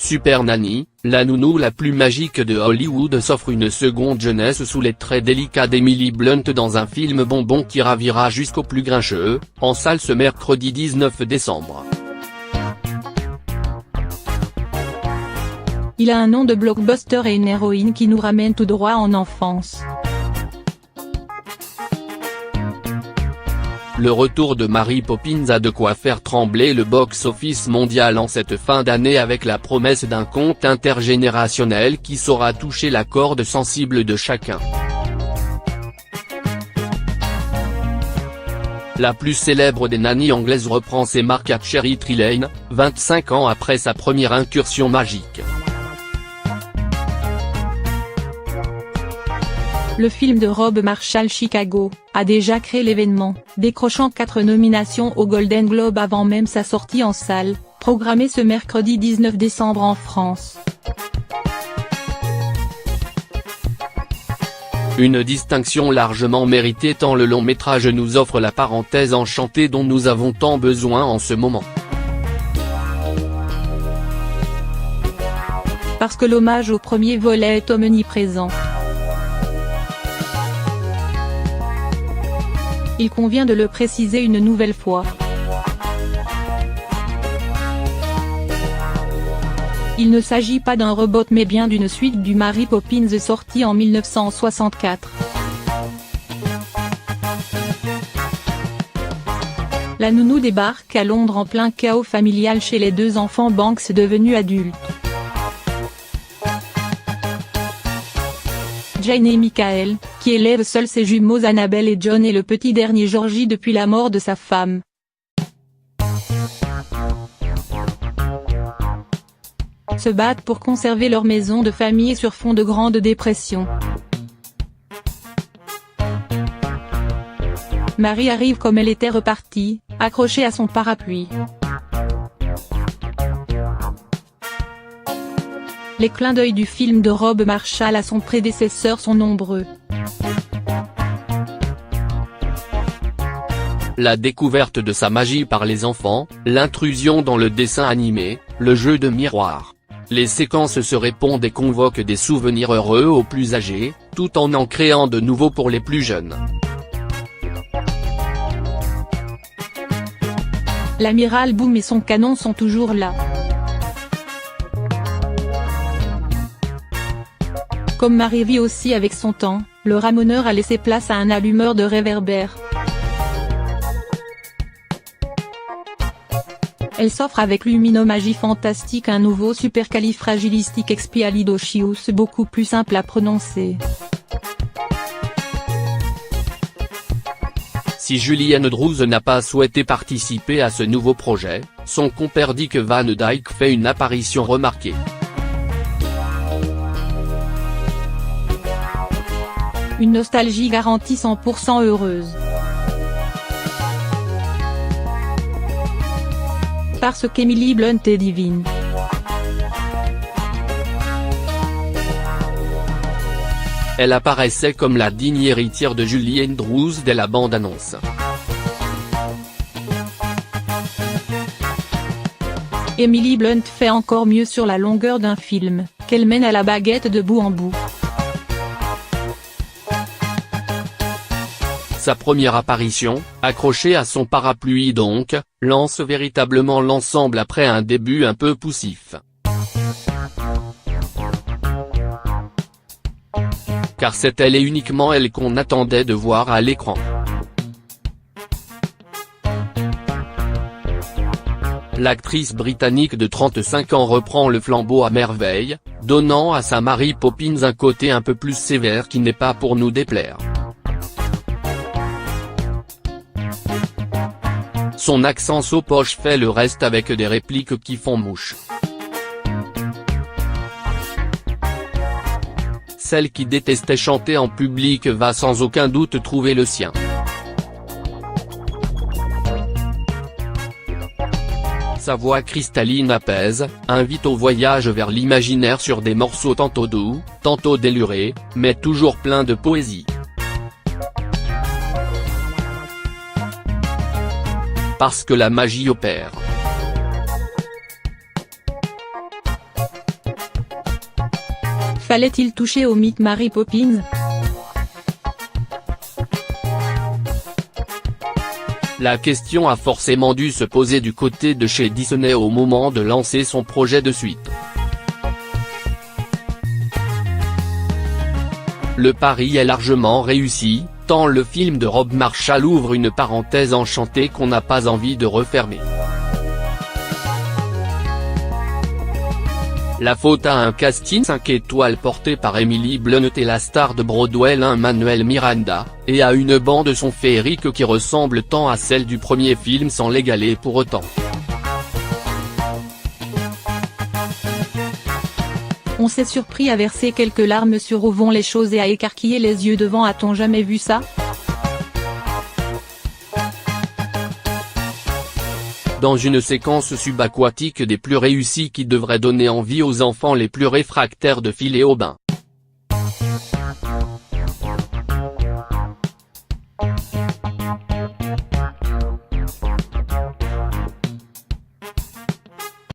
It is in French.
Super Nanny, la nounou la plus magique de Hollywood s'offre une seconde jeunesse sous les traits délicats d'Emily Blunt dans un film bonbon qui ravira jusqu'aux plus grincheux, en salle ce mercredi 19 décembre. Il a un nom de blockbuster et une héroïne qui nous ramène tout droit en enfance. Le retour de Mary Poppins a de quoi faire trembler le box-office mondial en cette fin d'année avec la promesse d'un conte intergénérationnel qui saura toucher la corde sensible de chacun. La plus célèbre des nannies anglaises reprend ses marques à Cherry Tree Lane, 25 ans après sa première incursion magique. Le film de Rob Marshall Chicago a déjà créé l'événement, décrochant 4 nominations aux Golden Globes avant même sa sortie en salle, programmée ce mercredi 19 décembre en France. Une distinction largement méritée tant le long métrage nous offre la parenthèse enchantée dont nous avons tant besoin en ce moment. Parce que l'hommage au premier volet est omniprésent. Il convient de le préciser une nouvelle fois. Il ne s'agit pas d'un reboot mais bien d'une suite du Mary Poppins sorti en 1964. La nounou débarque à Londres en plein chaos familial chez les deux enfants Banks devenus adultes. Jane et Michael, qui élèvent seuls ses jumeaux Annabelle et John et le petit dernier Georgie depuis la mort de sa femme. Se battent pour conserver leur maison de famille sur fond de grande dépression. Marie arrive comme elle était repartie, accrochée à son parapluie. Les clins d'œil du film de Rob Marshall à son prédécesseur sont nombreux. La découverte de sa magie par les enfants, l'intrusion dans le dessin animé, le jeu de miroir. Les séquences se répondent et convoquent des souvenirs heureux aux plus âgés, tout en créant de nouveaux pour les plus jeunes. L'amiral Boom et son canon sont toujours là. Comme Marie vit aussi avec son temps, le ramoneur a laissé place à un allumeur de réverbères. Elle s'offre avec Luminomagie Fantastique un nouveau supercalifragilisticexpialidocious beaucoup plus simple à prononcer. Si Julianne Drews n'a pas souhaité participer à ce nouveau projet, son compère Dick Van Dyke fait une apparition remarquée. Une nostalgie garantie 100% heureuse. Parce qu'Emily Blunt est divine. Elle apparaissait comme la digne héritière de Julianne Drews dès la bande-annonce. Emily Blunt fait encore mieux sur la longueur d'un film, qu'elle mène à la baguette de bout en bout. Sa première apparition, accrochée à son parapluie donc, lance véritablement l'ensemble après un début un peu poussif. Car c'est elle et uniquement elle qu'on attendait de voir à l'écran. L'actrice britannique de 35 ans reprend le flambeau à merveille, donnant à sa Mary Poppins un côté un peu plus sévère qui n'est pas pour nous déplaire. Son accent saupoche fait le reste avec des répliques qui font mouche. Celle qui détestait chanter en public va sans aucun doute trouver le sien. Sa voix cristalline apaise, invite au voyage vers l'imaginaire sur des morceaux tantôt doux, tantôt délurés, mais toujours pleins de poésie. Parce que la magie opère. Fallait-il toucher au mythe Mary Poppins? La question a forcément dû se poser du côté de chez Disney au moment de lancer son projet de suite. Le pari est largement réussi, tant le film de Rob Marshall ouvre une parenthèse enchantée qu'on n'a pas envie de refermer. La faute à un casting 5 étoiles porté par Emily Blunt et la star de Broadway Lin-Manuel Miranda, et à une bande son féerique qui ressemble tant à celle du premier film sans l'égaler pour autant. On s'est surpris à verser quelques larmes sur Où vont les choses et à écarquiller les yeux devant A-t-on jamais vu ça? Dans une séquence subaquatique des plus réussies qui devrait donner envie aux enfants les plus réfractaires de filer au bain.